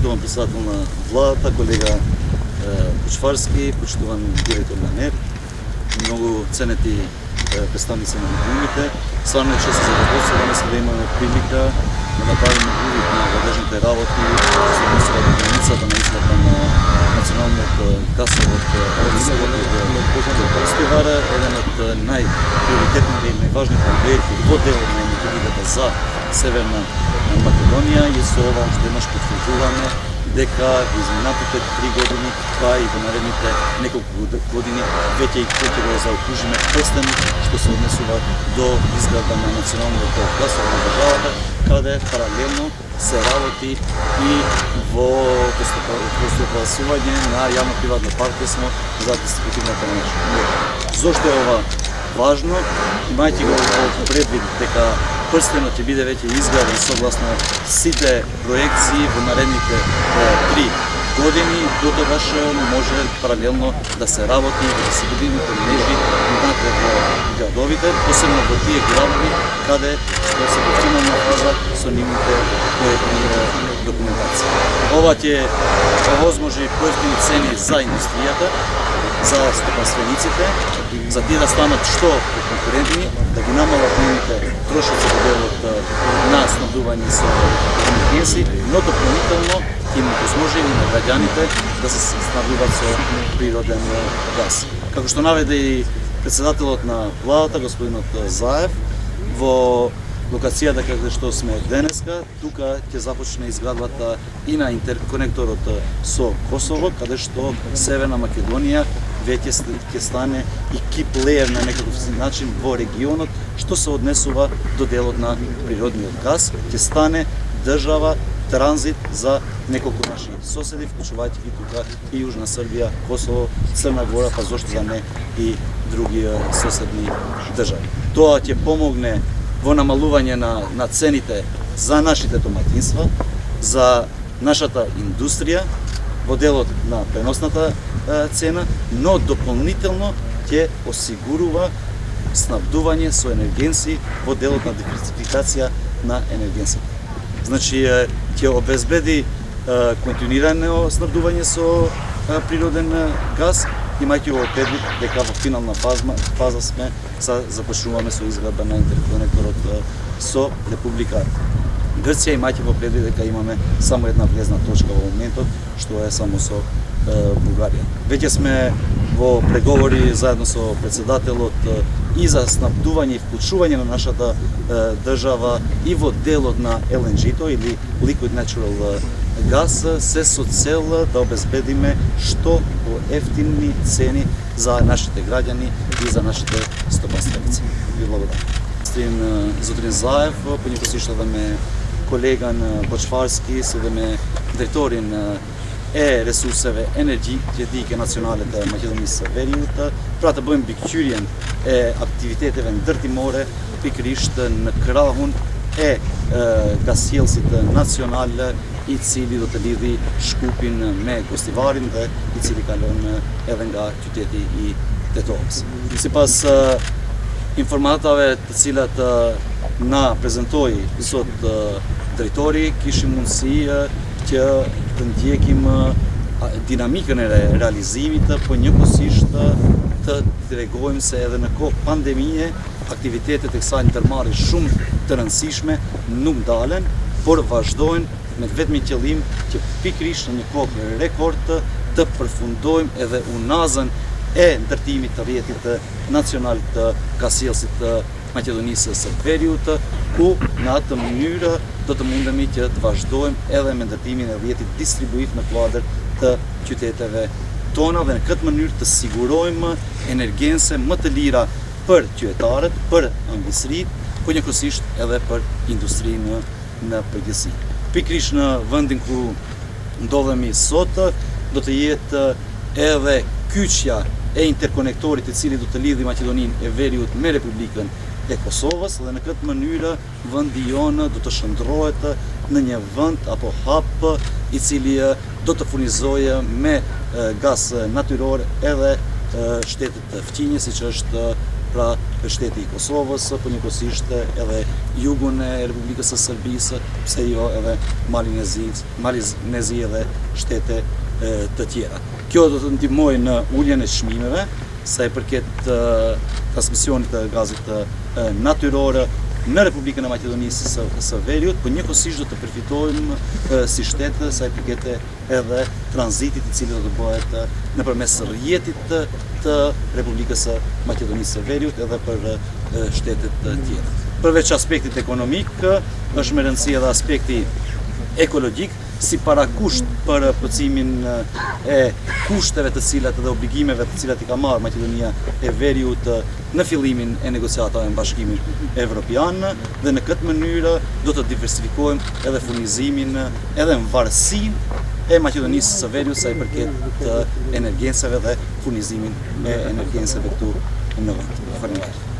почитуван председател на владата, колега Почварски, почитуван директор на НЕР, много ценети представници на македоните. Стварно е чест и задоволство данес да имаме прилика да направим увид на владежните работи, се однесува до границата на изплата на националниот гасовод од Пестивара, еден од најприоритетните и најважните проекти во делот на енергетиката за Северна Македонија и со ова уште еднаш потврдуваме дека во изминатите 3 години, па и во наредните неколку години веќе и ќе го заокружиме прстен што се однесува до изградба на националниот гасовод на државата, каде паралелно се работи и во постапување на јавно-приватно партнерство за дистрибутивната мрежа. Зошто е ова важно? Имајќи го предвид дека прстенот ќе биде веќе изграден согласно сите проекции во наредните 3 години, дотогаш може паралелно да се работи во дистрибутивните мрежи внатре во градовите, посебно во тие градови каде што се во финална фаза со нивните проектни документации. Ова ќе овозможи поевтини цени за индустријата, за стопанствениците, за тие да станат што конкурентни, да ги намалат нивните трошоци во делот на снабдување со енергенси, но дополнително ќе им возможи и на граѓаните да се снабдуваат со природен газ. Како што наведе и председателот на владата, господинот Заев, во локацијата каде што сме денеска, тука ќе започне изградбата и на интерконекторот со Косово, каде што Северна Македонија веќе ќе стане и ки плеер на некаков начин во регионот, што се однесува до делот на природниот газ, ќе стане држава транзит за неколку наши соседи, вклучувајќи ги тука и Јужна Србија, Косово, Црна Гора, па зошто за не и други соседни држави. Тоа ќе помогне во намалување на цените за нашите доматинства, за нашата индустрија, во делот на преносната цена, но дополнително ќе осигурува снабдување со енергенси во делот на диверсификација на енергенсите. Значи, ќе обезбеди континуирано снабдување со природен газ, имајќи го предвид дека во финална фаза сме започнуваме со изградба на интерконекторот со Република Грција, имајќи во предвид дека имаме само една влезна точка во моментот, што е само со Бугарија. Веќе сме во преговори заедно со председателот и за снабдување и вклучување на нашата држава и во делот на LNG-то или Liquid Natural Gas, се со цел да обезбедиме што поевтини цени за нашите граѓани и за нашите стопанственици. Ви благодарам. Зотрин Заев, по него се ишлаваме колеган Почварски, седеме директорин ресурсеве енергетика националната Македонија период. Прата бојм бикјуриен активитетеве ndërti more, pikërisht në krahun e gasjellësit nacional, i cili do të lidhi Shkupin me Gostivarin dhe i cili kalon edhe nga qyteti i Tetovës. Sipas informatave të cilat na prezentoi sot drejtori, kishim mundësi që të ndjekim dinamikën e realizimit, po njëkohësisht të tregojmë se edhe në kohë pandemie aktivitetet e kësaj ndërmarrje shumë të rëndësishme nuk ndalen, por vazhdojnë me vetëm qëllim që pikërisht në një kohë rekord të përfundojmë edhe unazën e ndërtimit të rrjetit nacional të gasjellësit të Maqedonisë së Veriut, ku në atë mënyrë do të mundemi që të vazhdojmë edhe me ndërtimin e rrjetit distribuiv në kuadër të qyteteve tona dhe në këtë mënyrë të sigurojmë energjense më të lira për qytetarët, për ambisrit, po njëkohësisht edhe për industrinë në përgjithësi. Pikërisht në vendin ku ndodhemi sot, do të jetë edhe kyçja e interkonektorit i cili do të lidhi Maqedoninë e Veriut me Republikën e Kosovës, dhe në këtë mënyrë vendi jonë do të shndrohet në një vend apo hap i cili do të furnizojë me gaz natyror edhe shtetet fqinje, siç është pra shteti i Kosovës, po njëkohësisht edhe jugun e Republikës së Serbisë, pse jo edhe Malinezi edhe shtete të tjera. Kjo do të ndihmojë në uljen e çmimeve, sa i përket transmisionit të gazit natyror në Republikën e Maqedonisë së Veriut, por njëkohësisht do të përfitojmë si shtet sa i përket edhe tranzitit i cili do të bëhet nëpërmes rrjetit të Republikës së Maqedonisë së Veriut edhe për shtetet tjera. Përveç aspektit ekonomik, është me rëndësi edhe aspekti ekologjik, si parakusht për plotësimin e kushteve të cilat dhe obligimeve të cilat i ka marrë Maqedonia e Veriut në fillimin e negociatave me Bashkimin Evropian, dhe në këtë mënyrë do të diversifikojmë edhe furnizimin edhe në varësinë e Maqedonisë së Veriut sa i përket energjensave dhe furnizimin e energjensave këtu në vend. Faleminderit.